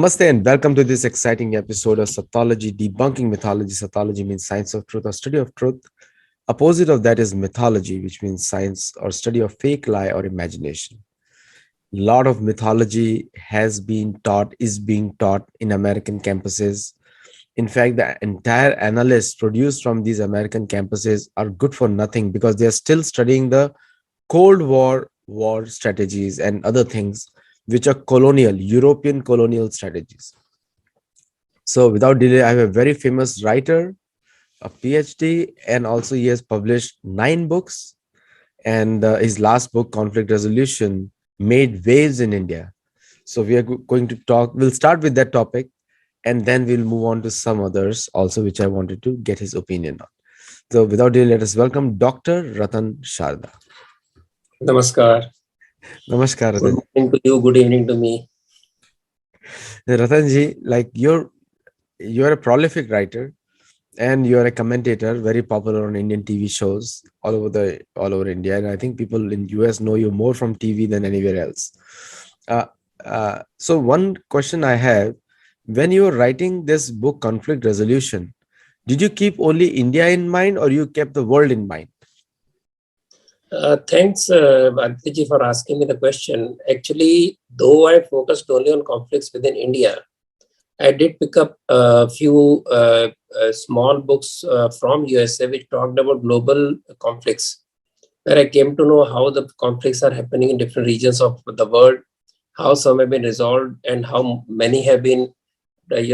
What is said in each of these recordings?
Namaste and welcome to this exciting episode of Sattology, debunking mythology. Sattology means science of truth or study of truth. Opposite of that is mythology, which means science or study of fake lie or imagination. A lot of mythology has been taught, is being taught in American campuses. In fact, the entire analysts produced from these American campuses are good for nothing because they are still studying the Cold war strategies and other things which are colonial, European colonial strategies. So without delay, I have a very famous writer, a PhD, and also he has published 9 books. And his last book, Conflict Resolution, made waves in India. So we are going to talk, we'll start with that topic, and then we'll move on to some others also, which I wanted to get his opinion on. So without delay, let us welcome Dr. Ratan Sharda. Namaskar. Namaskar, Good Ratan. morning to you. Good evening to me. Ratanji, like you're a prolific writer and you're a commentator, very popular on Indian TV shows all over India. And I think people in US know you more from TV than anywhere else. Uh, so one question I have, when you were writing this book, Conflict Resolution, did you keep only India in mind or you kept the world in mind? Thanks, Aditya, for asking me the question. Actually, though I focused only on conflicts within India, I did pick up a few small books from USA which talked about global conflicts, where I came to know how the conflicts are happening in different regions of the world, how some have been resolved, and how many have been,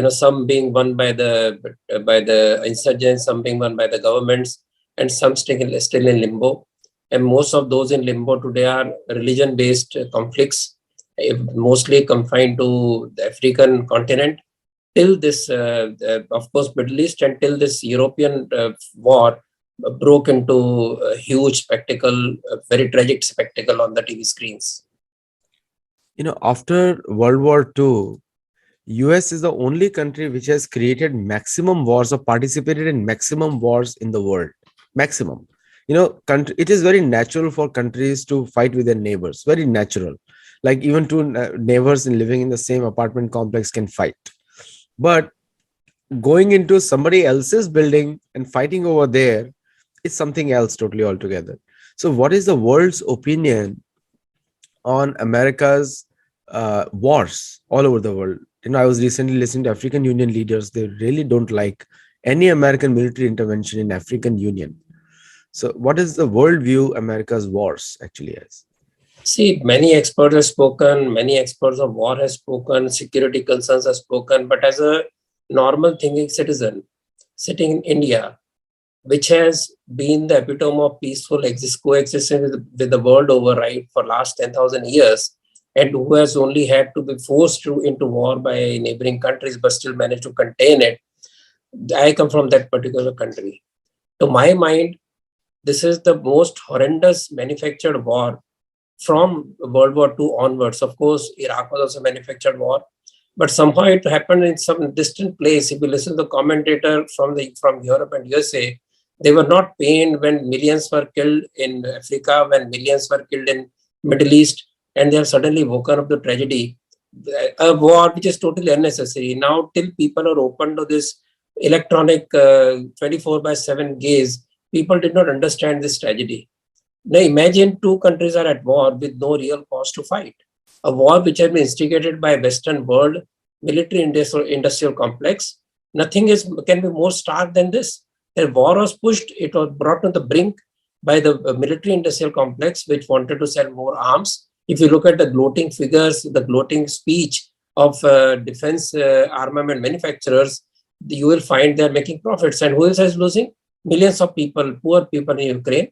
some being won by the insurgents, some being won by the governments, and some still in limbo. And most of those in limbo today are religion-based conflicts, mostly confined to the African continent. Till this, of course, Middle East, until this European war broke into a huge spectacle, a very tragic spectacle on the TV screens. After World War II, US is the only country which has created maximum wars or participated in maximum wars in the world. Maximum. It is very natural for countries to fight with their neighbors. Very natural. Like even two neighbors living in the same apartment complex can fight. But going into somebody else's building and fighting over there is something else totally altogether. So what is the world's opinion on America's wars all over the world? I was recently listening to African Union leaders. They really don't like any American military intervention in African Union. So what is the world view America's wars actually is? See, many experts have spoken, many experts of war have spoken, security concerns have spoken, but as a normal thinking citizen sitting in India, which has been the epitome of peaceful coexistence with the world over, right, for last 10,000 years, and who has only had to be forced into war by neighboring countries, but still managed to contain it. I come from that particular country. To my mind, this is the most horrendous manufactured war from World War II onwards. Of course, Iraq was also manufactured war, but somehow it happened in some distant place. If you listen to the commentator from Europe and USA, they were not pained when millions were killed in Africa, when millions were killed in Middle East, and they have suddenly woken up to tragedy. A war which is totally unnecessary. Now, till people are open to this electronic 24/7 gaze, people did not understand this tragedy. Now imagine two countries are at war with no real cause to fight. A war which has been instigated by Western world military industrial complex. Nothing can be more stark than this. The war was pushed, it was brought to the brink by the military industrial complex, which wanted to sell more arms. If you look at the gloating figures, the gloating speech of defense armament manufacturers, you will find they're making profits. And who is losing? Millions of people, poor people in Ukraine,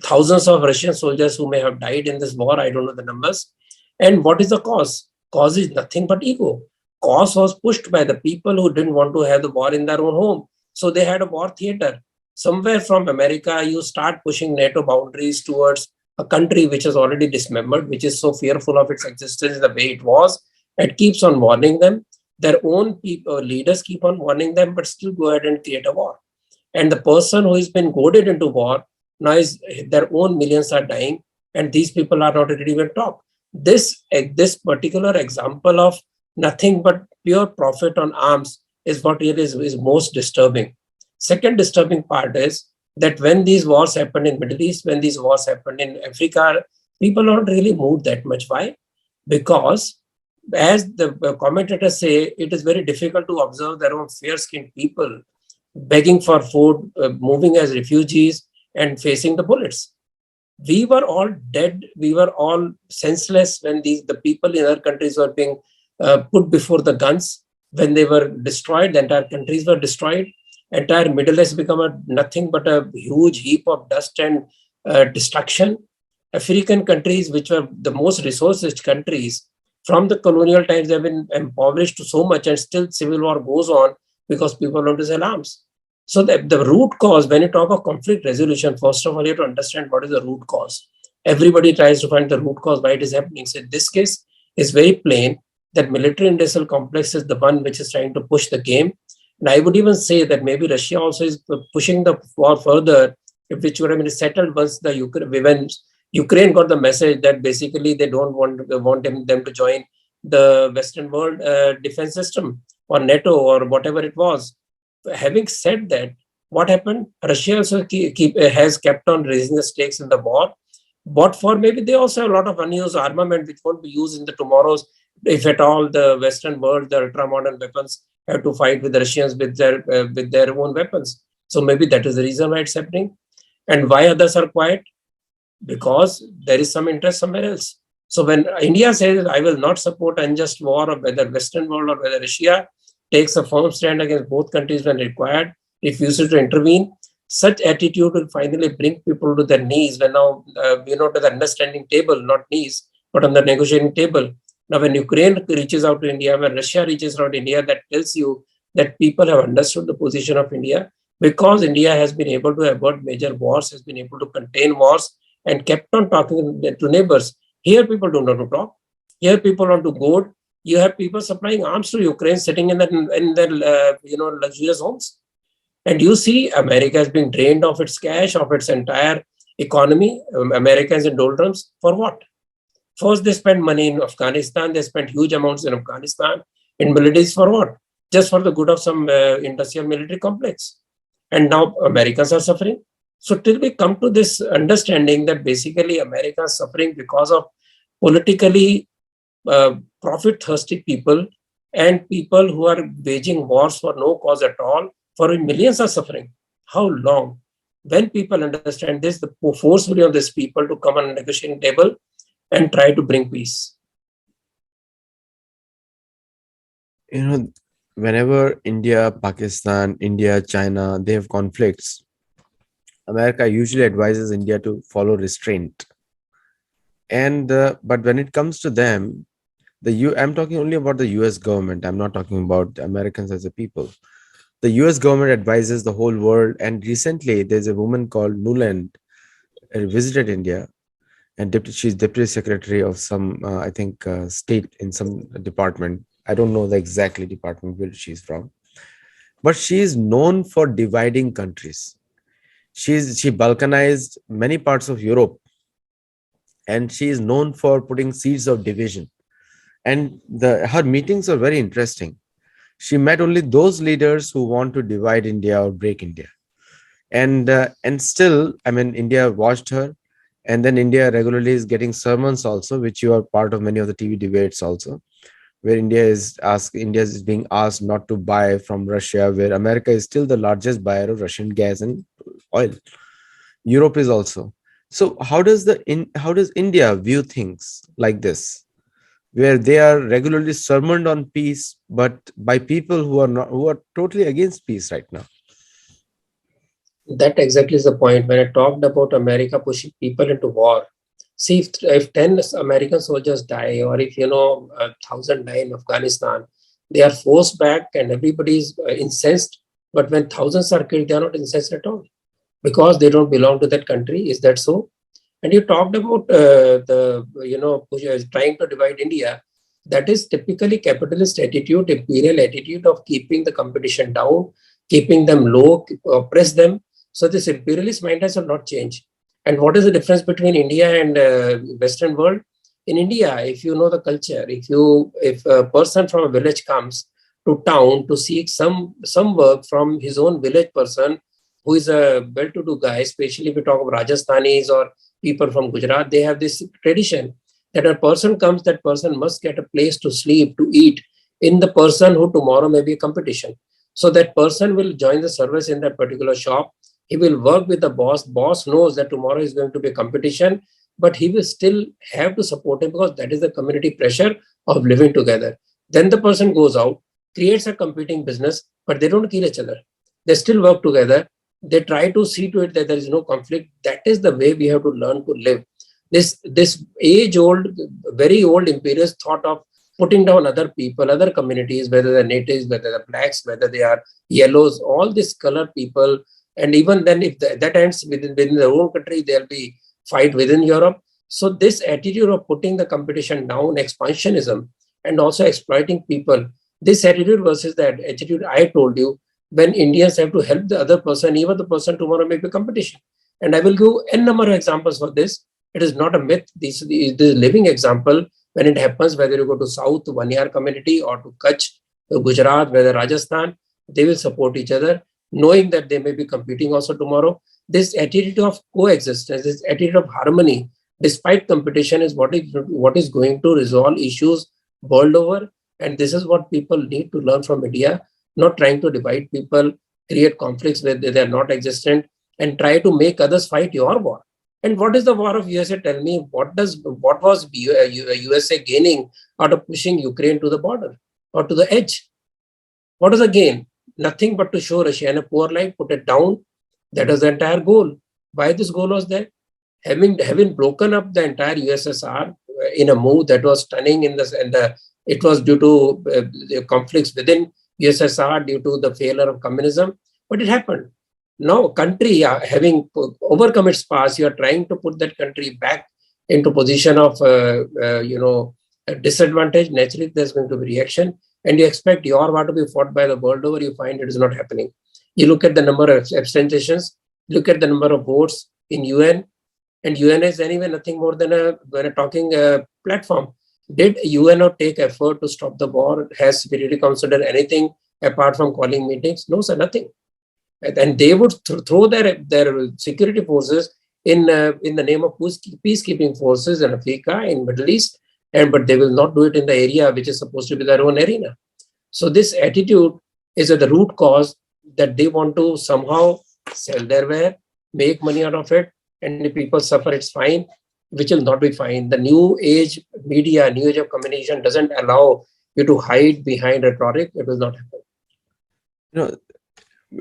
thousands of Russian soldiers who may have died in this war. I don't know the numbers. And what is the cause? Cause is nothing but ego. Cause was pushed by the people who didn't want to have the war in their own home. So they had a war theater. Somewhere from America, you start pushing NATO boundaries towards a country which is already dismembered, which is so fearful of its existence the way it was, and keeps on warning them. Their own people, leaders keep on warning them, but still go ahead and create a war. And the person who has been goaded into war, now is their own millions are dying, and these people are not ready to even talk. This particular example of nothing but pure profit on arms is what really is most disturbing. Second disturbing part is that when these wars happened in Middle East, when these wars happened in Africa, people don't really move that much. Why? Because as the commentators say, it is very difficult to observe their own fair-skinned people begging for food, moving as refugees, and facing the bullets. We were all dead. We were all senseless when the people in other countries were being put before the guns. When they were destroyed, the entire countries were destroyed. Entire Middle East became nothing but a huge heap of dust and destruction. African countries, which were the most resource-rich countries, from the colonial times, have been impoverished so much, and still civil war goes on because people want to sell arms. So the root cause, when you talk of conflict resolution, first of all, you have to understand what is the root cause. Everybody tries to find the root cause why it is happening. So in this case, it's very plain that military industrial complex is the one which is trying to push the game. And I would even say that maybe Russia also is pushing the war further, which would have been settled once the Ukraine got the message that basically they don't want them to join the Western world defense system or NATO or whatever it was. Having said that, what happened? Russia also has kept on raising the stakes in the war. But for maybe they also have a lot of unused armament which won't be used in the tomorrows, if at all the Western world, the ultra modern weapons have to fight with the Russians with their own weapons. So maybe that is the reason why it's happening. And why others are quiet? Because there is some interest somewhere else. So when India says, I will not support unjust war, or whether Western world or whether Russia takes a firm stand against both countries when required, refuses to intervene, such attitude will finally bring people to their knees when now, to the understanding table, not knees, but on the negotiating table. Now, when Ukraine reaches out to India, when Russia reaches out to India, that tells you that people have understood the position of India, because India has been able to avert major wars, has been able to contain wars, and kept on talking to neighbors. Here, people don't want to talk. Here, people want to goad. You have people supplying arms to Ukraine, sitting in their luxurious homes, and you see America is being drained of its cash, of its entire economy. Americans in doldrums for what? First, they spent money in Afghanistan. They spent huge amounts in Afghanistan, in Middle East for what? Just for the good of some industrial military complex. And now Americans are suffering. So till we come to this understanding that basically America is suffering because of politically profit-thirsty people and people who are waging wars for no cause at all, for millions are suffering. How long? When people understand this, the forcefully of these people to come on a negotiating table and try to bring peace. Whenever India, Pakistan, India, China, they have conflicts, America usually advises India to follow restraint. And but when it comes to them, I'm talking only about the US government. I'm not talking about Americans as a people. The US government advises the whole world. And recently, there's a woman called Nuland visited India, and she's deputy secretary of some, I think, state in some department. I don't know the exactly department where she's from, but she is known for dividing countries. She balkanized many parts of Europe, and she is known for putting seeds of division. And her meetings are very interesting. She met only those leaders who want to divide India or break India. And still, I mean, India watched her. And then India regularly is getting sermons also, which you are part of many of the TV debates also, where India is being asked not to buy from Russia, where America is still the largest buyer of Russian gas and oil. Europe is also. So how does India view things like this, where they are regularly sermoned on peace, but by people who are totally against peace right now? That exactly is the point. When I talked about America pushing people into war, see, if 10 American soldiers die, or if 1,000 die in Afghanistan, they are forced back and everybody is incensed. But when thousands are killed, they are not incensed at all because they don't belong to that country. Is that so? And you talked about trying to divide India. That is typically capitalist attitude, imperial attitude of keeping the competition down, keeping them low, oppress them. So this imperialist mindset will not change. And what is the difference between India and Western world? In India, if you know the culture, if a person from a village comes to town to seek some work from his own village person who is a well-to-do guy, especially if we talk of Rajasthanis or people from Gujarat, they have this tradition that a person comes, that person must get a place to sleep, to eat in the person who tomorrow may be a competition. So that person will join the service in that particular shop. He will work with the boss. Boss knows that tomorrow is going to be a competition, but he will still have to support him because that is the community pressure of living together. Then the person goes out, creates a competing business, but they don't kill each other. They still work together. They try to see to it that there is no conflict. That is the way we have to learn to live. This age old, very old imperious thought of putting down other people, other communities, whether they're natives, whether they're blacks, whether they are yellows, all these colored people, and even then, if that ends within their own country, there'll be fight within Europe. So this attitude of putting the competition down, expansionism, and also exploiting people, this attitude versus that attitude I told you, when Indians have to help the other person, even the person tomorrow may be competition. And I will give n number of examples for this. It is not a myth. This is the living example when it happens, whether you go to South, Vaniyar community, or to Kutch, to Gujarat, whether Rajasthan, they will support each other, knowing that they may be competing also tomorrow. This attitude of coexistence, this attitude of harmony, despite competition, is what is going to resolve issues world over. And this is what people need to learn from India, not trying to divide people, create conflicts where they are not existent, and try to make others fight your war. And what is the war of USA? Tell me, what was USA gaining out of pushing Ukraine to the border or to the edge? What is the gain? Nothing but to show Russia in a poor light, put it down. That was the entire goal. Why this goal was there? Having broken up the entire USSR in a move that was stunning it was due to the conflicts within USSR due to the failure of communism, but it happened. Now, country having overcome its past, you are trying to put that country back into position of a disadvantage. Naturally, there's going to be reaction, and you expect your war to be fought by the world over. You find it is not happening. You look at the number of abstentions, look at the number of votes in UN, and UN is anyway nothing more than a talking platform. Did UNO take effort to stop the war? Has Security Council done anything apart from calling meetings? No, sir, nothing. And they would throw their security forces in the name of peacekeeping forces in Africa, in Middle East, but they will not do it in the area which is supposed to be their own arena. So this attitude is at the root cause that they want to somehow sell their ware, make money out of it, and if people suffer, it's fine, which will not be fine. The new age media, new age of communication doesn't allow you to hide behind rhetoric. It will not happen. You know,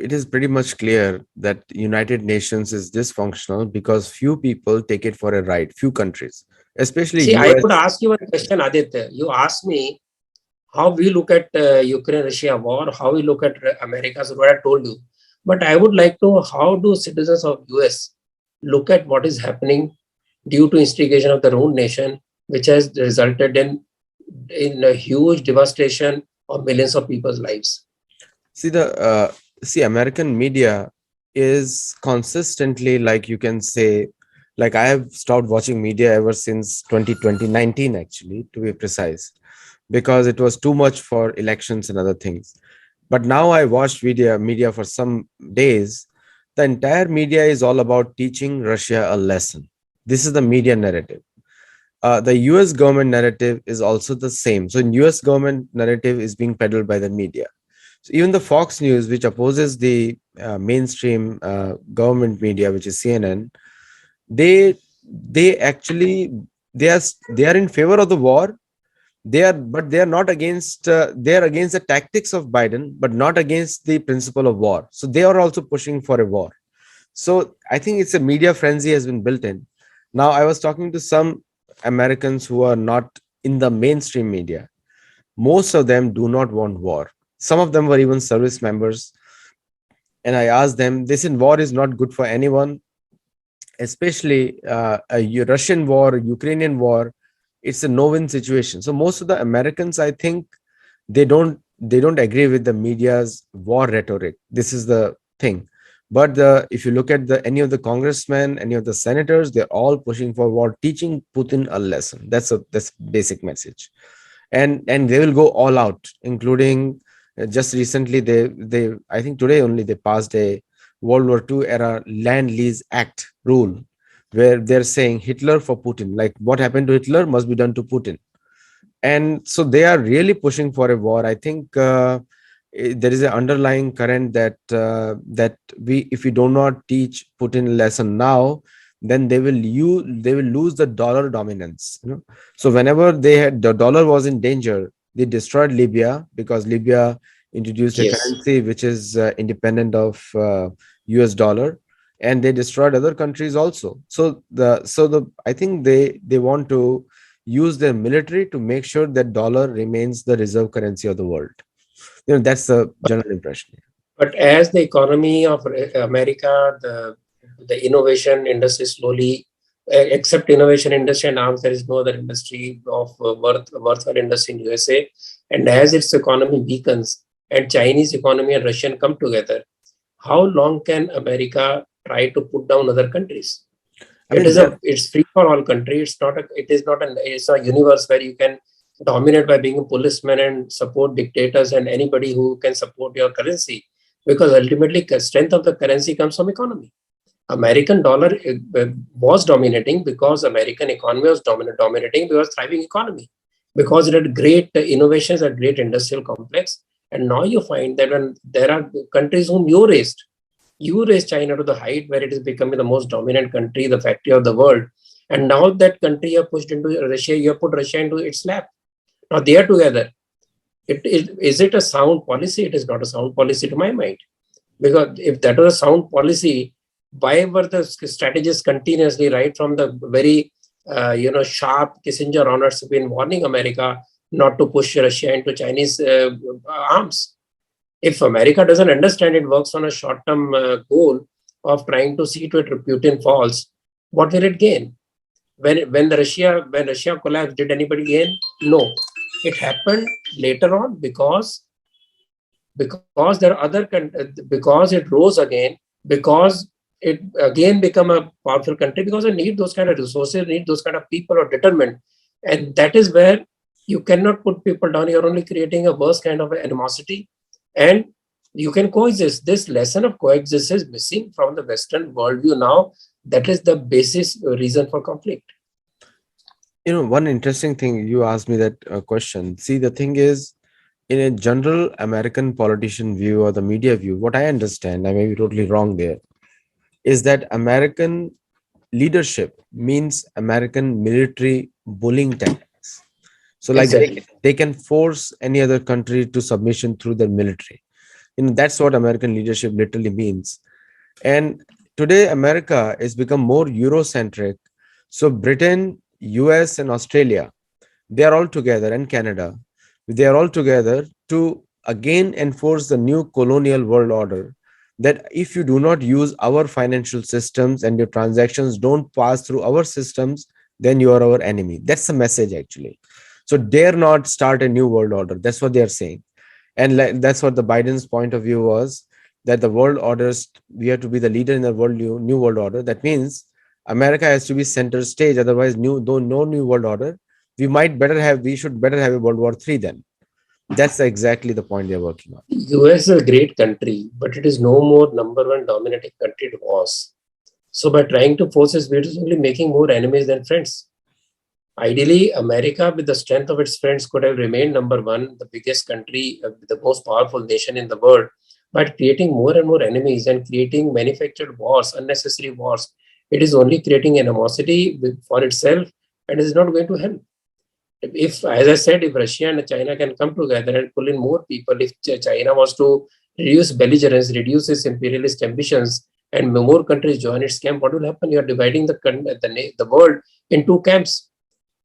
it is pretty much clear that United Nations is dysfunctional because few people take it for a ride, few countries, especially See, I would US. ask you one question, Aditya. You asked me how we look at Ukraine-Russia war, how we look at America. So what I told you. But I would like to know, how do citizens of US look at what is happening due to instigation of their own nation, which has resulted in a huge devastation of millions of people's lives. See, American media is consistently, like you can say, like I have stopped watching media ever since 2019, actually, to be precise, because it was too much for elections and other things. But now I watched media for some days. The entire media is all about teaching Russia a lesson. This is the media narrative. The US government narrative is also the same. So in US government narrative is being peddled by the media. So even the Fox News, which opposes the mainstream government media, which is CNN, they they actually they are in favor of the war. They are not against they are against the tactics of Biden, but not against the principle of war. So they are also pushing for a war. So I think it's a media frenzy has been built in. Now I was talking to some Americans who are not in the mainstream media. Most of them do not want war. Some of them were even service members. And I asked them, this in war is not good for anyone, especially Russian war, Ukrainian war. It's a no-win situation. So most of the Americans, I think, they don't agree with the media's war rhetoric. This is the thing. But if you look at any of the congressmen, any of the senators, they're all pushing for war, teaching Putin a lesson. That's basic message, and they will go all out, including just recently they I think today only they passed a World War II era land lease act rule, where they're saying Hitler for Putin, like what happened to Hitler must be done to Putin. And so they are really pushing for a war. I think there is an underlying current that we, if we do not teach Putin a lesson now, then they will lose the dollar dominance, you know. So whenever the dollar was in danger, they destroyed Libya, because Libya introduced a Yes. currency which is independent of US dollar, and they destroyed other countries also. So the I think they want to use their military to make sure that dollar remains the reserve currency of the world. You know, that's the general impression. But as the economy of America, the innovation industry slowly, except innovation industry and arms, there is no other industry of worthwhile industry in USA. And as its economy weakens and Chinese economy and Russian come together, how long can America try to put down other countries? I mean, It's free for all country. It's a universe where you can dominate by being a policeman and support dictators and anybody who can support your currency, because ultimately strength of the currency comes from economy. American dollar was dominating because American economy was dominating because thriving economy, because it had great innovations, a great industrial complex. And now you find that when there are countries whom you raise China to the height where it is becoming the most dominant country, the factory of the world. And now that country you have pushed into Russia, you have put Russia into its lap. Now they are together. Is it a sound policy? It is not a sound policy to my mind. Because if that was a sound policy, why were the strategists continuously, right from the very sharp Kissinger honors, have been warning America not to push Russia into Chinese arms? If America doesn't understand, it works on a short-term goal of trying to see to it Putin falls, what will it gain? When Russia collapsed, did anybody gain? No. It happened later on because there are because it rose again, because it again become a powerful country, because they need those kind of resources, need those kind of people are determined. And that is where you cannot put people down. You're only creating a worse kind of animosity, and you can coexist. This lesson of coexistence is missing from the Western worldview now. That is the basis reason for conflict. You know, one interesting thing, you asked me that question. See, the thing is, in a general American politician view or the media view, what I understand, I may be totally wrong there, is that American leadership means American military bullying tactics. So, like Exactly. they can force any other country to submission through their military. You know, that's what American leadership literally means. And today, America has become more Eurocentric. So, Britain, US, and Australia, they are all together, and Canada, they are all together to again enforce the new colonial world order, that if you do not use our financial systems and your transactions don't pass through our systems, then you are our enemy. That's the message actually. So dare not start a new world order. That's what they are saying. And that's what the Biden's point of view was, that the world orders, we have to be the leader in the new world order. That means America has to be center stage, otherwise no new world order. We should better have a World War III then. That's exactly the point they're working on. US is a great country, but it is no more number one dominating country it was. So by trying to force its way, it is only making more enemies than friends. Ideally, America, with the strength of its friends, could have remained number one, the biggest country, the most powerful nation in the world. But creating more and more enemies and creating manufactured wars, unnecessary wars, it is only creating animosity for itself, and is not going to help. If, as I said, if Russia and China can come together and pull in more people, if China was to reduce belligerence, reduce its imperialist ambitions, and more countries join its camp, what will happen? You are dividing the world in two camps.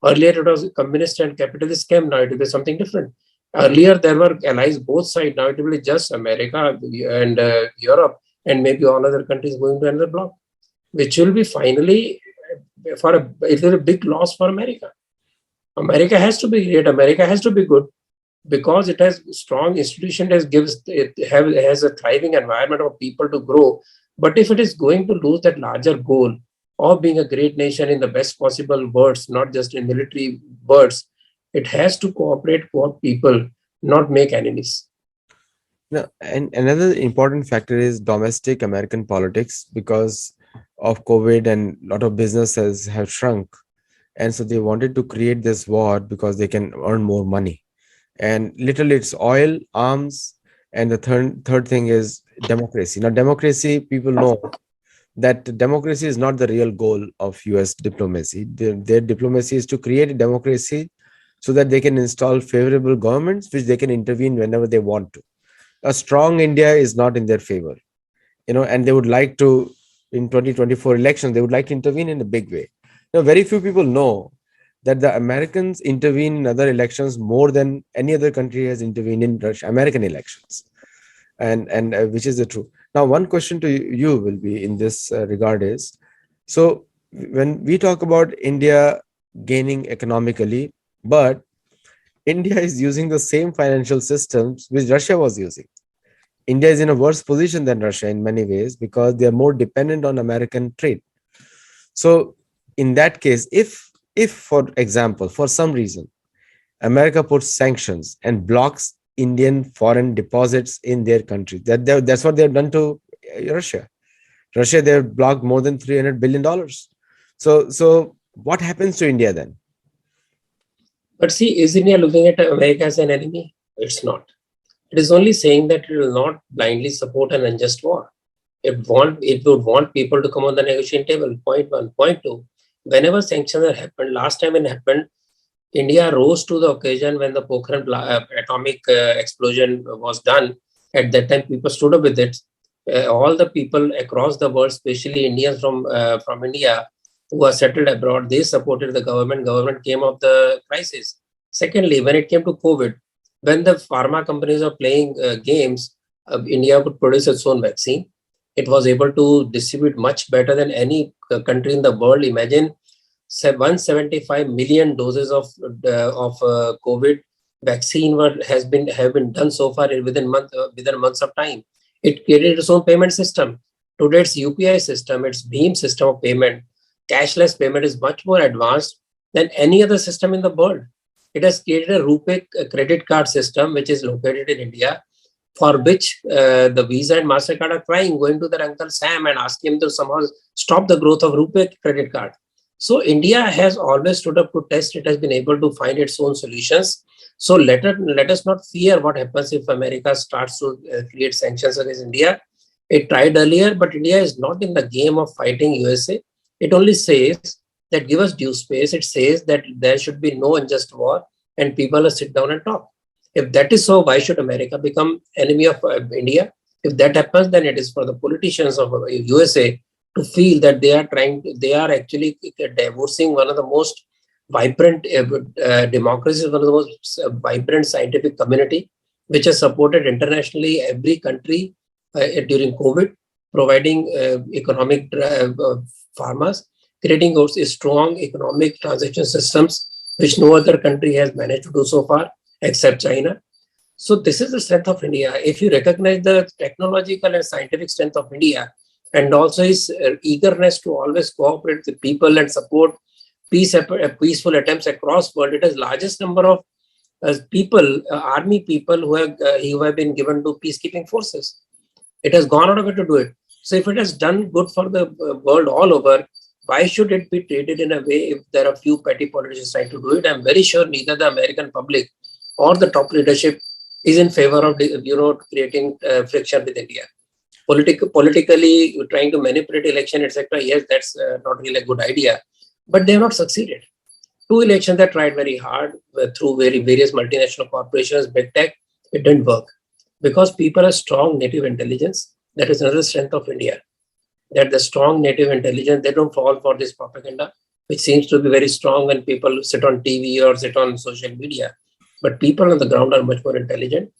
Earlier, it was communist and capitalist camp. Now it will be something different. Earlier, there were allies both sides. Now it will be just America and Europe, and maybe all other countries going to another bloc, which will be finally it will be a big loss for America. America has to be great. America has to be good because it has strong institution. Has a thriving environment of people to grow. But if it is going to lose that larger goal of being a great nation in the best possible words, not just in military words, it has to cooperate, co-op people, not make enemies. And another important factor is domestic American politics because of COVID and a lot of businesses have shrunk. And so they wanted to create this war because they can earn more money. And literally it's oil, arms, and the third thing is democracy. Now, democracy, people know that democracy is not the real goal of US diplomacy. Their diplomacy is to create a democracy so that they can install favorable governments which they can intervene whenever they want to. A strong India is not in their favor, and they would like to, in 2024 election, they would like to intervene in a big way. Very few people know that the Americans intervene in other elections more than any other country has intervened in American elections, and which is the truth. Now, one question to you will be in this regard is, so when we talk about India gaining economically, but India is using the same financial systems which Russia was using. India is in a worse position than Russia in many ways because they are more dependent on American trade. So, in that case, if for example, for some reason, America puts sanctions and blocks Indian foreign deposits in their country, that's what they've done to Russia. Russia, they've blocked more than $300 billion. So what happens to India then? But see, is India looking at America as an enemy? It's not. It is only saying that it will not blindly support an unjust war. It would want people to come on the negotiation table. Point one. Point two. Whenever sanctions have happened, last time it happened, India rose to the occasion when the Pokhran atomic explosion was done. At that time, people stood up with it. All the people across the world, especially Indians from India who are settled abroad, they supported the government. Government came of the crisis. Secondly, when it came to COVID, when the pharma companies are playing games, India would produce its own vaccine. It was able to distribute much better than any country in the world. Imagine 175 million doses of COVID vaccine have been done so far within months of time. It created its own payment system. Today, its UPI system, its BHIM system of payment, cashless payment is much more advanced than any other system in the world. It has created a RuPay credit card system, which is located in India, for which the Visa and MasterCard are trying, going to their Uncle Sam and asking him to somehow stop the growth of RuPay credit card. So India has always stood up to test. It has been able to find its own solutions. So let us not fear what happens if America starts to create sanctions against India. It tried earlier, but India is not in the game of fighting USA. It only says that give us due space. It says that there should be no unjust war and people will sit down and talk. If that is so, why should America become enemy of India? If that happens, then it is for the politicians of USA to feel that they are actually divorcing one of the most vibrant democracies, one of the most vibrant scientific community, which has supported internationally every country during COVID, providing economic farmers, creating strong economic transaction systems, which no other country has managed to do so far, except China. So this is the strength of India. If you recognize the technological and scientific strength of India, and also his eagerness to always cooperate with people and support peaceful attempts across world, it has largest number of people, army people who have been given to peacekeeping forces. It has gone out of it to do it. So if it has done good for the world all over, why should it be treated in a way if there are few petty politicians trying to do it? I'm very sure neither the American public or the top leadership is in favor of creating friction with India. Politically trying to manipulate election, etc. Yes, that's not really a good idea, but they have not succeeded. Two elections they tried very hard through various multinational corporations, big tech. It didn't work because people have strong native intelligence. That is another strength of India. That the strong native intelligence, they don't fall for this propaganda, which seems to be very strong when people sit on TV or sit on social media. But people on the ground are much more intelligent.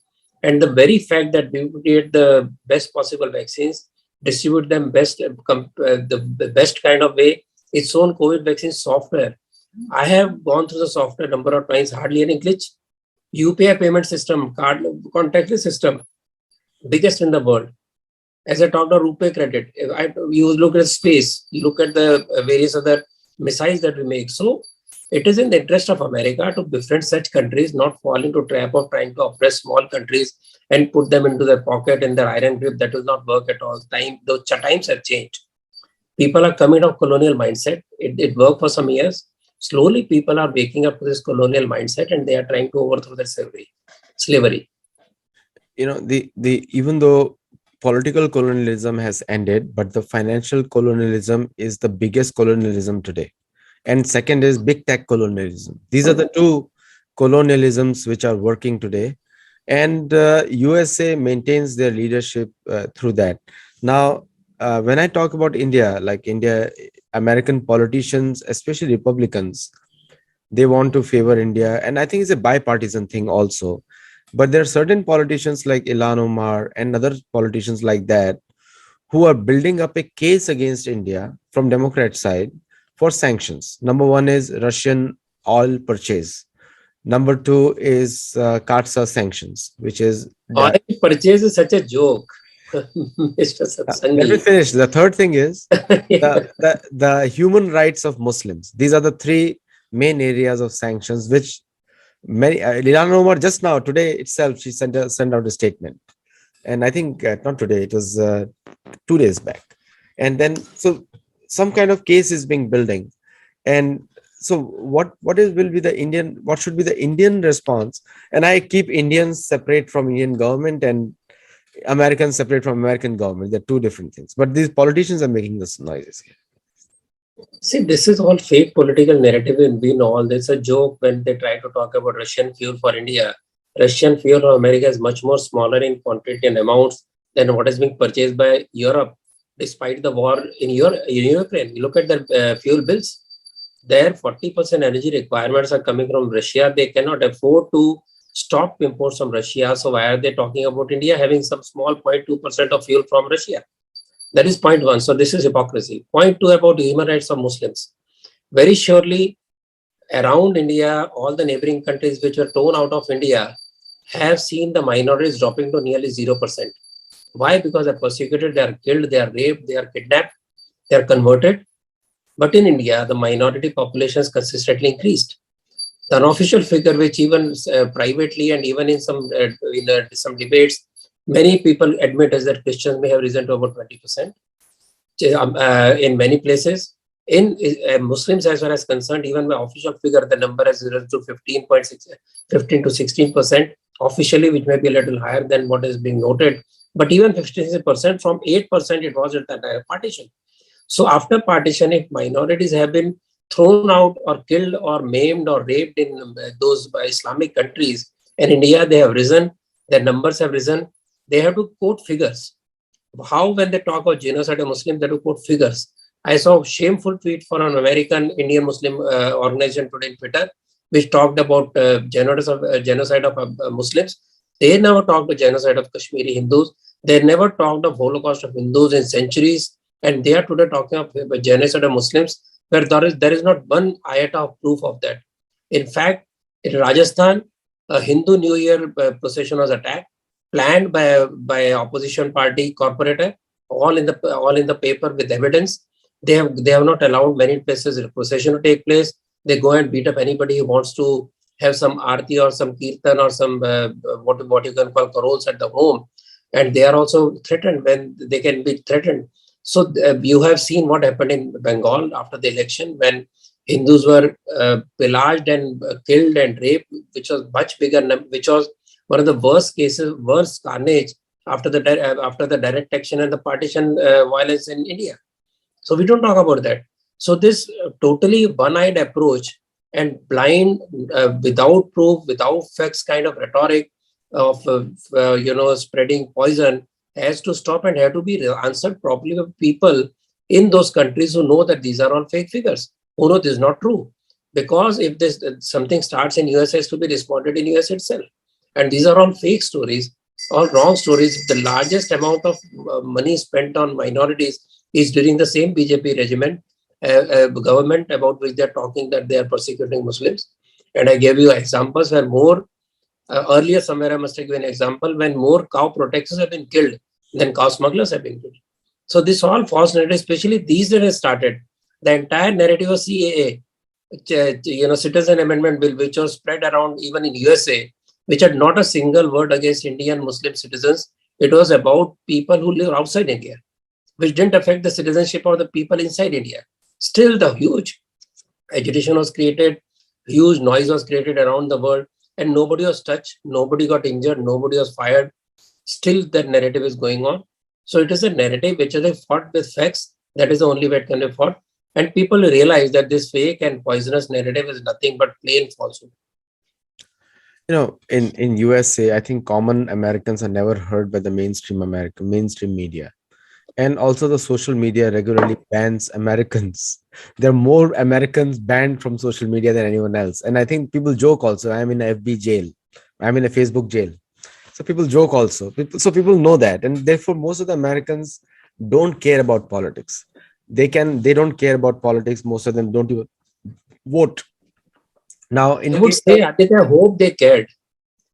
And the very fact that we create the best possible vaccines, distribute them the best kind of way, its own COVID vaccine software. I have gone through the software a number of times, hardly any glitch. UPI payment system, contactless system, biggest in the world. As I talked about rupee credit, you look at space, you look at the various other missiles that we make. So it is in the interest of America to befriend such countries, not fall into trap of trying to oppress small countries and put them into their pocket in their iron grip. That will not work at all. Those times have changed. People are coming out of colonial mindset. It worked for some years. Slowly, people are waking up to this colonial mindset and they are trying to overthrow their slavery. The even though political colonialism has ended, but the financial colonialism is the biggest colonialism today. And second is big tech colonialism. These are the two colonialisms which are working today, and USA maintains their leadership through that. Now, when I talk about India, like India, American politicians, especially Republicans, they want to favor India, and I think it's a bipartisan thing also. But there are certain politicians like Ilan Omar and other politicians like that who are building up a case against India from Democrat side for sanctions. Number one is Russian oil purchase. Number two is CARSA sanctions, which is Oil purchase is such a joke, Mr. let me Satsangi. finish. The third thing is the human rights of Muslims. These are the three main areas of sanctions, which many Lilan Omar just now today itself she sent out a statement, and I think not today, it was 2 days back, and then so some kind of case is being building, and so what should be the Indian response? And I keep Indians separate from Indian government and Americans separate from American government. They're two different things, but these politicians are making this noises here. See, this is all fake political narrative, and we know all this. A joke when they try to talk about Russian fuel for India. Russian fuel for America is much more smaller in quantity and amounts than what is being purchased by Europe, despite the war in Ukraine. You look at the fuel bills. Their 40% energy requirements are coming from Russia. They cannot afford to stop imports from Russia. So why are they talking about India having some small 0.2% of fuel from Russia? That is point one. So this is hypocrisy. Point two about human rights of Muslims. Very surely around India, all the neighboring countries which were torn out of India have seen the minorities dropping to nearly 0%. Why? Because they're persecuted, they are killed, they are raped, they are kidnapped, they are converted. But in India, the minority population has consistently increased. The unofficial figure, which even privately and even in some debates, many people admit is that Christians may have risen to about 20%. In many places, in Muslims as far as concerned, even by official figure, the number has risen to 15 to 16% officially, which may be a little higher than what is being noted. But even 15% from 8% it was at the partition. So after partition, if minorities have been thrown out or killed or maimed or raped in those Islamic countries, and in India they have risen, their numbers have risen, they have to quote figures. How when they talk of genocide of Muslims, they have to quote figures. I saw a shameful tweet for an American Indian Muslim organization today in Twitter, which talked about genocide of Muslims. They never talked of genocide of Kashmiri Hindus. They never talked of Holocaust of Hindus in centuries. And they are today talking of genocide of Muslims, where there is not one iota of proof of that. In fact, in Rajasthan, a Hindu New Year procession was attacked, planned by opposition party corporator, all in the paper with evidence. They have not allowed many places a procession to take place. They go and beat up anybody who wants to have some arti or some kirtan or some what you can call carols at the home, and they are also threatened when they can be threatened. So you have seen what happened in Bengal after the election when Hindus were pillaged and killed and raped, which was much bigger, which was one of the worst cases, worst carnage after the direct action and the partition violence in India. So we don't talk about that. So this totally one-eyed approach and blind, without proof, without facts kind of rhetoric of spreading poison has to stop and have to be answered properly by people in those countries who know that these are all fake figures, who know this is not true. Because if this something starts in US, has to be responded in US itself. And these are all fake stories, all wrong stories. The largest amount of money spent on minorities is during the same BJP regime, government about which they're talking that they are persecuting Muslims. And I gave you examples where more, earlier somewhere I must have given an example, when more cow protectors have been killed then cow smugglers have been killed. So this all false narrative, especially these days, has started. The entire narrative of CAA, Citizen Amendment Bill, which was spread around even in USA, which had not a single word against Indian Muslim citizens. It was about people who live outside India, which didn't affect the citizenship of the people inside India. Still, the huge agitation was created, huge noise was created around the world, and nobody was touched, nobody got injured, nobody was fired. Still, that narrative is going on. So it is a narrative which is fought with facts. That is the only way it can be fought. And people realize that this fake and poisonous narrative is nothing but plain falsehood. In USA, I think common Americans are never heard by the mainstream media. And also the social media regularly bans Americans. There are more Americans banned from social media than anyone else. And I think people joke also, I'm in a FB jail, I'm in a Facebook jail. So people joke also. So people know that. And therefore, most of the Americans don't care about politics. They don't care about politics. Most of them don't even vote. Now, in I would case of say, Aditya, I hope they cared.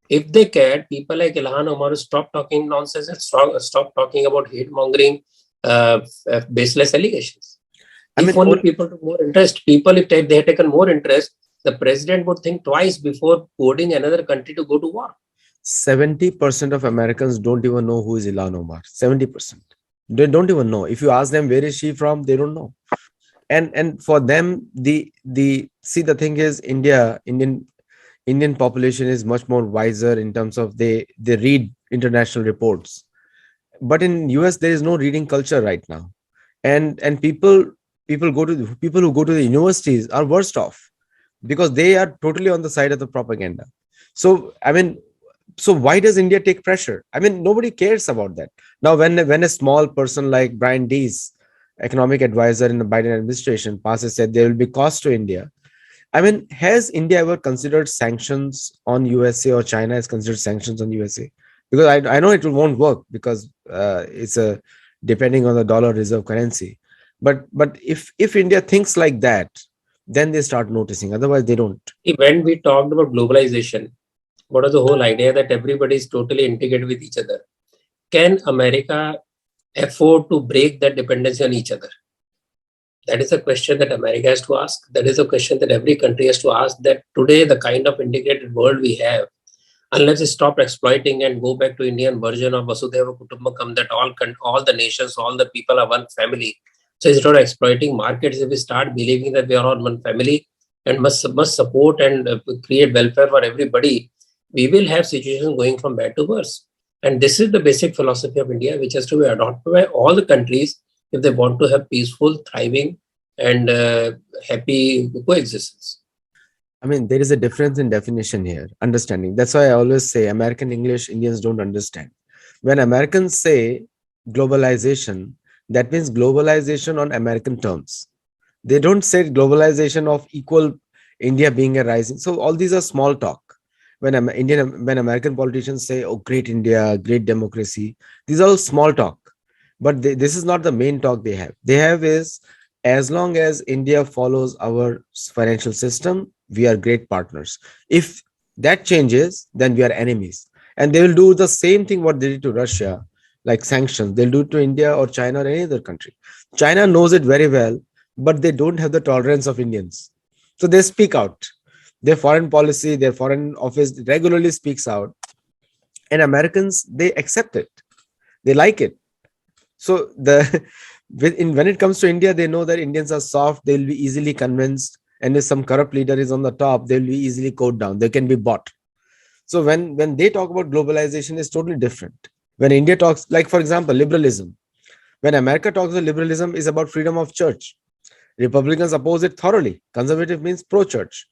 If they cared, people like Ilhan Omar stop talking nonsense and stop talking about hate mongering, baseless allegations. I If mean, only people took more interest, if they had taken more interest, the president would think twice before boarding another country to go to war. 70% of Americans don't even know who is Ilhan Omar. 70%. They don't even know. If you ask them where is she from, they don't know. And for them, the see, the thing is, Indian population is much more wiser in terms of they read international reports. But in US, there is no reading culture right now. And people who go to the universities are worst off because they are totally on the side of the propaganda. So I mean, so why does India take pressure? I mean, nobody cares about that. Now, when a small person like Brian Dees, economic advisor in the Biden administration, passes said there will be cost to India. I mean, has India ever considered sanctions on USA, or China has considered sanctions on USA? Because I know it won't work because it's a depending on the dollar reserve currency. But if India thinks like that, then they start noticing. Otherwise, they don't. When we talked about globalization, what is the whole idea that everybody is totally integrated with each other? Can America afford to break that dependency on each other? That is a question that America has to ask. That is a question that every country has to ask. That today, the kind of integrated world we have, unless we stop exploiting and go back to Indian version of Vasudhaiva Kutumbakam, that all the nations, all the people are one family. So instead of exploiting markets, if we start believing that we are all one family and must support and create welfare for everybody, we will have situations going from bad to worse. And this is the basic philosophy of India, which has to be adopted by all the countries if they want to have peaceful, thriving, and happy coexistence. I mean, there is a difference in definition here, understanding. That's why I always say American English, Indians don't understand. When Americans say globalization, that means globalization on American terms. They don't say globalization of equal India being a rising. So all these are small talk. When American politicians say, "Oh, great India, great democracy," these are all small talk. But this is not the main talk they have. They have is, as long as India follows our financial system, we are great partners. If that changes, then we are enemies. And they will do the same thing what they did to Russia, like sanctions. They'll do it to India or China or any other country. China knows it very well, but they don't have the tolerance of Indians. So they speak out. Their foreign policy, their foreign office regularly speaks out. And Americans, they accept it. They like it. So when it comes to India, they know that Indians are soft. They'll be easily convinced, and if some corrupt leader is on the top, they'll be easily caught down. They can be bought. So when they talk about globalization, it's totally different. When India talks, like for example, liberalism. When America talks about liberalism, is about freedom of church. Republicans oppose it thoroughly. Conservative means pro-church.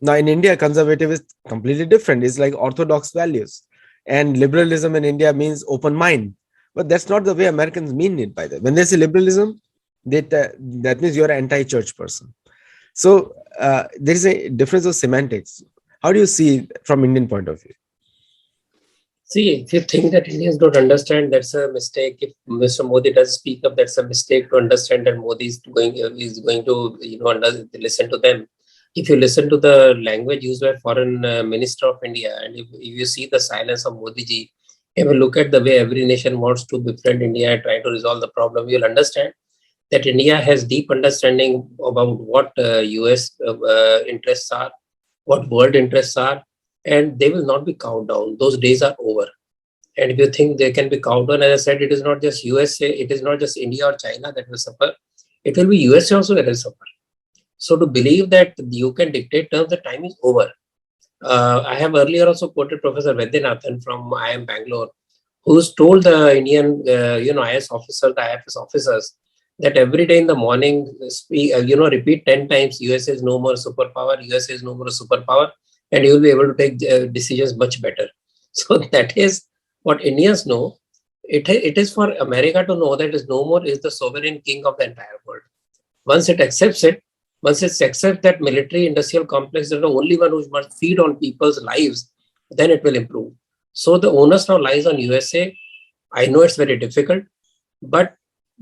Now in India, conservative is completely different. It's like orthodox values, and liberalism in India means open mind. But that's not the way Americans mean it. By the way, when they say liberalism, that means you're an anti-church person. So there is a difference of semantics. How do you see it from Indian point of view? See, if you think that Indians don't understand, that's a mistake. If Mr. Modi does speak up, that's a mistake to understand that Modi is going to listen to them. If you listen to the language used by foreign minister of India, and if you see the silence of Modi ji, If you look at the way every nation wants to befriend India and try to resolve the problem, you'll understand that India has deep understanding about what US interests are, what world interests are, and they will not be cowed down. Those days are over. And if you think they can be cowed down, as I said, it is not just USA, it is not just India or China that will suffer. It will be USA also that will suffer. So to believe that you can dictate terms, the time is over. I have earlier also quoted Professor Vaidyanathan from IIM Bangalore, who's told the Indian, IS officers, the IFS officers, that every day in the morning, repeat 10 times, USA is no more superpower, USA is no more a superpower, and you will be able to take decisions much better. So that is what Indians know. It is for America to know that is no more is the sovereign king of the entire world. Once it accepts it, once it accepts that military industrial complex is the only one who must feed on people's lives, then it will improve. So the onus now lies on USA. I know it's very difficult, but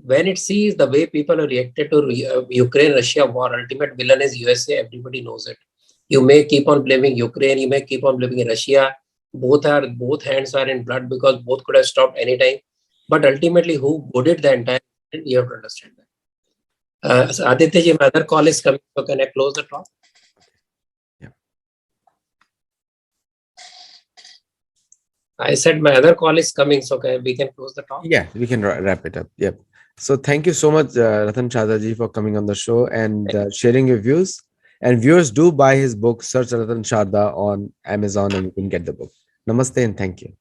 when it sees the way people have reacted to Ukraine-Russia war, ultimate villain is USA. Everybody knows it. You may keep on blaming Ukraine. You may keep on blaming Russia. Both hands are in blood because both could have stopped anytime. But ultimately, who goaded the entire? You have to understand that. So Aditya ji, my other call is coming. So can I close the talk? Yeah. I said my other call is coming. So we can close the talk. Yeah, we can wrap it up. Yep. So thank you so much, Ratan Sharda ji, for coming on the show and sharing your views. And viewers, do buy his book, Search Ratan Sharda on Amazon, and you can get the book. Namaste and thank you.